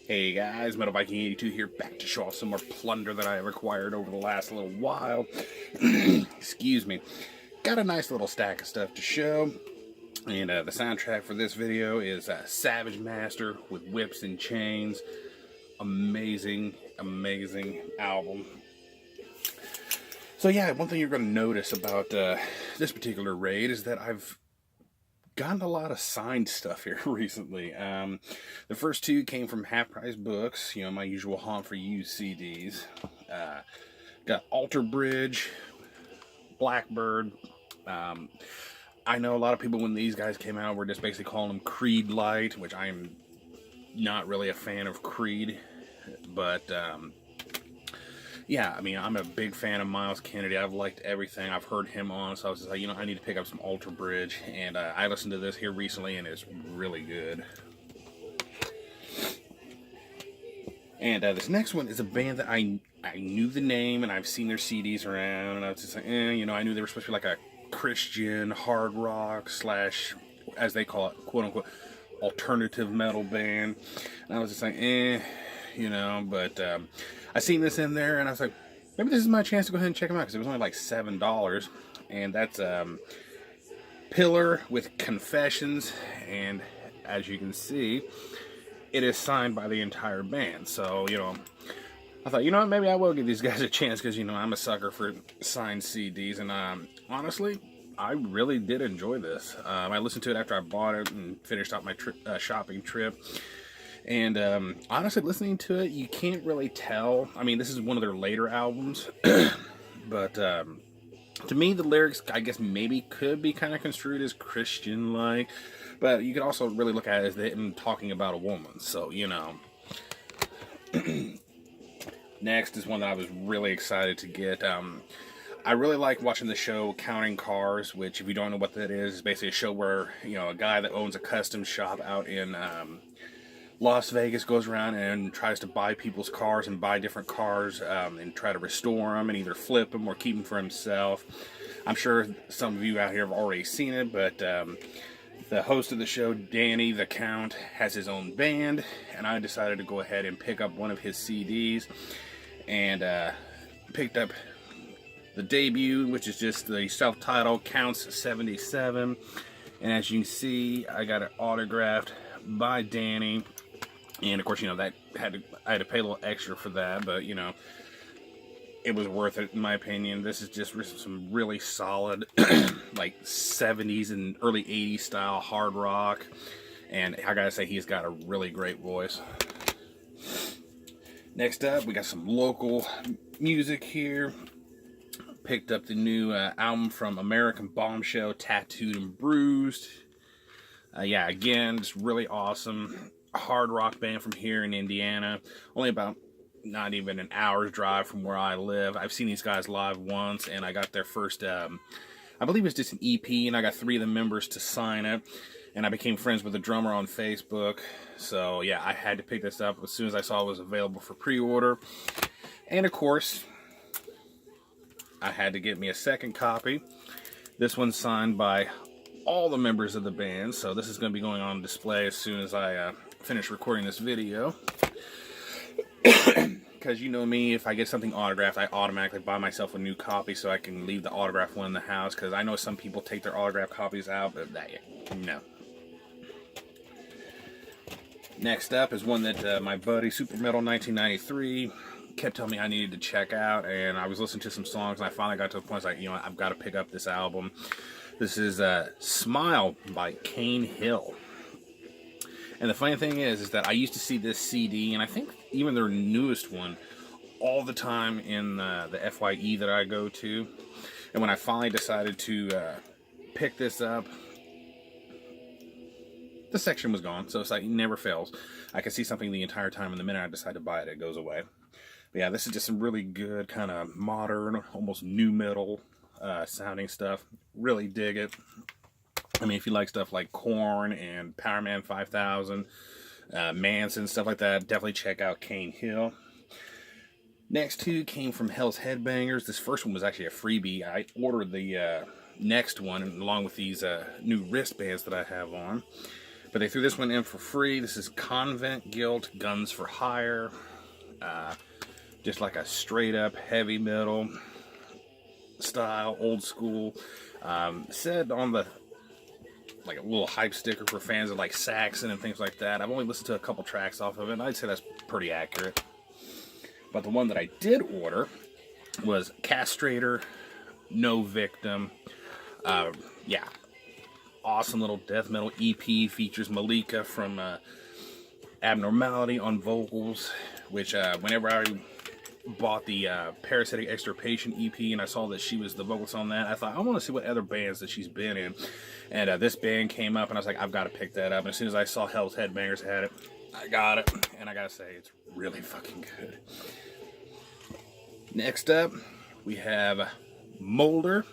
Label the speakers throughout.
Speaker 1: Hey guys, Metal Viking 82 here, back to show off some more plunder that I have acquired over the last little while. Excuse me. Got a nice little stack of stuff to show. And the soundtrack for this video is Savage Master with Whips and Chains. Amazing, amazing album. So yeah, one thing you're going to notice about this particular raid is that I've gotten a lot of signed stuff here recently. The first two came from Half Price Books, you know, my usual haunt for used CDs. Got Alter Bridge, Blackbird. I know a lot of people, when these guys came out, were just basically calling them Creed Light, which I'm not really a fan of Creed, but yeah, I mean, I'm a big fan of Miles Kennedy. I've liked everything I've heard him on, so I was just like, you know, I need to pick up some Alter Bridge, and I listened to this here recently, and it's really good. And this next one is a band that I knew the name, and I've seen their CDs around, and I was just like, you know, I knew they were supposed to be like a Christian hard rock slash, as they call it, quote unquote, alternative metal band. And I was just like, you know, but I seen this in there, and I was like, maybe this is my chance to go ahead and check them out, because it was only like $7, and that's Pillar with Confessions, and as you can see, it is signed by the entire band. So, you know, I thought, you know what, maybe I will give these guys a chance, because, you know, I'm a sucker for signed CDs, and honestly, I really did enjoy this. I listened to it after I bought it and finished out my shopping trip. And honestly, listening to it, you can't really tell. I mean, this is one of their later albums, but to me, the lyrics, I guess, maybe could be kind of construed as Christian-like, but you could also really look at it as them talking about a woman. So, you know. Next is one that I was really excited to get. I really like watching the show Counting Cars, which, if you don't know what that is basically a show where, you know, a guy that owns a custom shop out in Las Vegas goes around and tries to buy people's cars and buy different cars and try to restore them and either flip them or keep them for himself. I'm sure some of you out here have already seen it, but the host of the show, Danny the Count, has his own band, and I decided to go ahead and pick up one of his CDs, and picked up the debut, which is just the self-titled Counts 77, and as you can see, I got it autographed by Danny. And of course, you know, that I had to pay a little extra for that, but you know, it was worth it in my opinion. This is just some really solid, like 70s and early 80s style hard rock, and I gotta say, he's got a really great voice. Next up, we got some local music here. Picked up the new album from American Bombshell, Tattooed and Bruised. Yeah, again, it's really awesome. Hard rock band from here in Indiana. Only about not even an hour's drive from where I live. I've seen these guys live once, and I got their first, I believe it's just an EP, and I got 3 of the members to sign it. And I became friends with the drummer on Facebook. So yeah, I had to pick this up as soon as I saw it was available for pre-order. And of course, I had to get me a second copy. This one's signed by all the members of the band, so this is going to be going on display as soon as I finish recording this video. Because you know me, if I get something autographed, I automatically buy myself a new copy so I can leave the autographed one in the house, because I know some people take their autographed copies out, but no. Next up is one that my buddy Super Metal 1993 kept telling me I needed to check out, and I was listening to some songs, and I finally got to the point I was like, you know, I've got to pick up this album. This is Smile by Kane Hill. And the funny thing is that I used to see this CD, and I think even their newest one, all the time in the FYE that I go to. And when I finally decided to pick this up, the section was gone. So it's like, it never fails. I can see something the entire time, and the minute I decide to buy it, it goes away. But yeah, this is just some really good, kind of modern, almost new metal sounding stuff. Really dig it. I mean, if you like stuff like Korn and Powerman 5000, Manson, stuff like that, definitely check out Kane Hill. Next two came from Hell's Headbangers. This first one was actually a freebie. I ordered the next one along with these new wristbands that I have on. But they threw this one in for free. This is Convent Guilt Guns for Hire. Just like a straight up heavy metal style, old school. Said on the like a little hype sticker for fans of like Saxon and things like that. I've only listened to a couple tracks off of it, and I'd say that's pretty accurate. But the one that I did order was Castrator, No Victim. Yeah, awesome little death metal EP. Features Malika from Abnormality on vocals, which whenever I bought the Parasitic Extirpation EP and I saw that she was the vocalist on that, I thought, I want to see what other bands that she's been in. And this band came up and I was like, I've got to pick that up. And as soon as I saw Hell's Headbangers had it, I got it. And I gotta say, it's really fucking good. Next up, we have Molder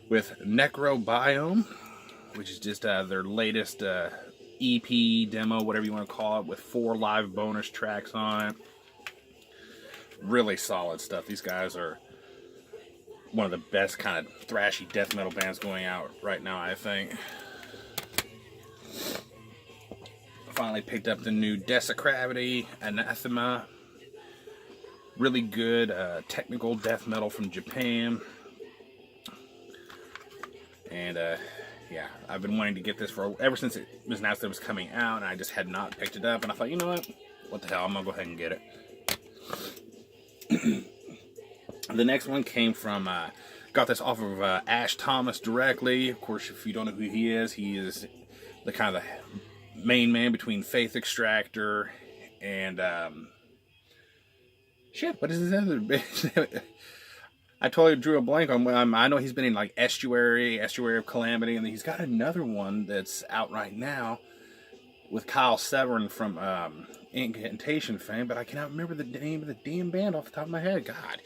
Speaker 1: with Necro Biome, which is just their latest EP, demo, whatever you want to call it, with 4 live bonus tracks on it. Really solid stuff. These guys are one of the best kind of thrashy death metal bands going out right now, I think. Finally picked up the new Desecravity, Anathema. Really good technical death metal from Japan. And yeah, I've been wanting to get this for ever since it was announced that it was coming out, and I just had not picked it up. And I thought, you know what the hell, I'm gonna go ahead and get it. The next one came from, got this off of Ash Thomas directly. Of course, if you don't know who he is the kind of the main man between Faith Extractor and, shit, what is his other band? I totally drew a blank on, I know he's been in like Estuary of Calamity, and he's got another one that's out right now with Kyle Severin from Incantation fame, but I cannot remember the name of the damn band off the top of my head. God.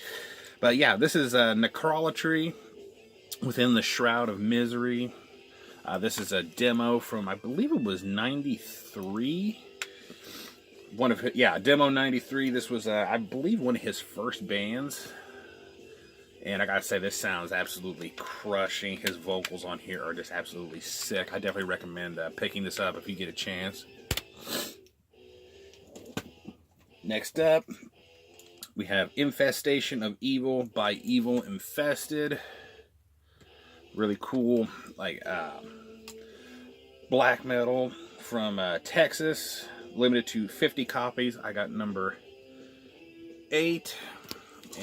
Speaker 1: But yeah, this is Necrolatry Within the Shroud of Misery. This is a demo from, I believe it was 93. Demo 93. This was, I believe, one of his first bands. And I gotta say, this sounds absolutely crushing. His vocals on here are just absolutely sick. I definitely recommend picking this up if you get a chance. Next up, we have Infestation of Evil by Evil Infested. Really cool, like black metal from Texas. Limited to 50 copies. I got number 8.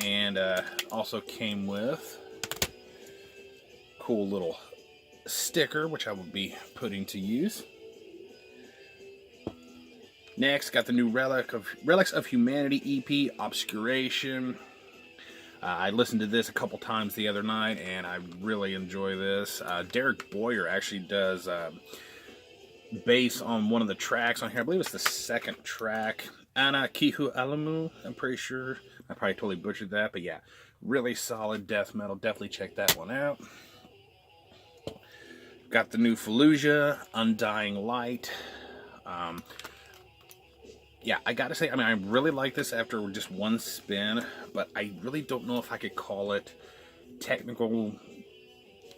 Speaker 1: And also came with a cool little sticker, which I will be putting to use. Next, got the new Relics of Humanity EP, Obscuration. I listened to this a couple times the other night, and I really enjoy this. Derek Boyer actually does bass on one of the tracks on here. I believe it's the second track. Ana Kihu Alamu, I'm pretty sure. I probably totally butchered that, but yeah, really solid death metal. Definitely check that one out. Got the new Fallujah, Undying Light. Yeah, I gotta say, I mean, I really like this after just one spin, but I really don't know if I could call it technical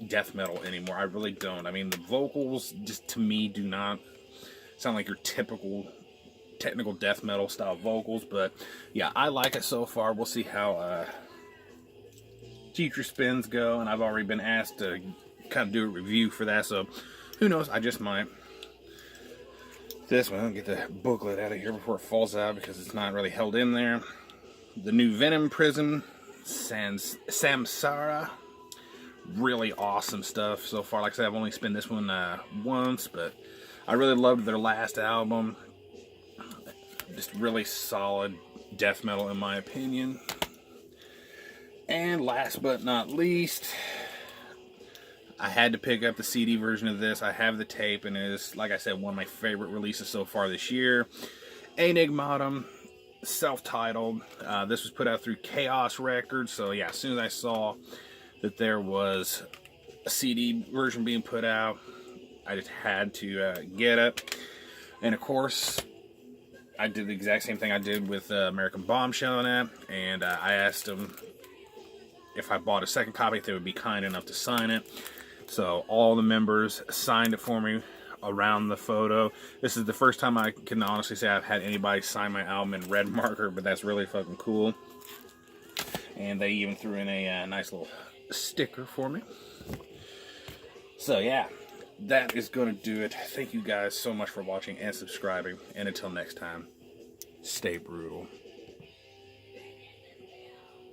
Speaker 1: death metal anymore. I really don't. I mean, the vocals just, to me, do not sound like your typical technical death metal style vocals, but yeah, I like it so far. We'll see how future spins go, and I've already been asked to kind of do a review for that, so who knows, I just might. This one, I'll get the booklet out of here before it falls out because it's not really held in there. The new Venom Prism, Samsara. Really awesome stuff so far. Like I said, I've only spun this one once, but I really loved their last album. Just really solid death metal in my opinion. And last but not least, I had to pick up the CD version of this. I have the tape, and it is, like I said, one of my favorite releases so far this year. Enigmatum, self-titled. This was put out through Chaos Records, so yeah, as soon as I saw that there was a CD version being put out, I just had to get it. And of course, I did the exact same thing I did with American Bombshell on that, and I asked them if I bought a second copy if they would be kind enough to sign it. So all the members signed it for me around the photo. This is the first time I can honestly say I've had anybody sign my album in red marker, but that's really fucking cool. And they even threw in a nice little sticker for me. So yeah, that is going to do it. Thank you guys so much for watching and subscribing. And until next time, stay brutal.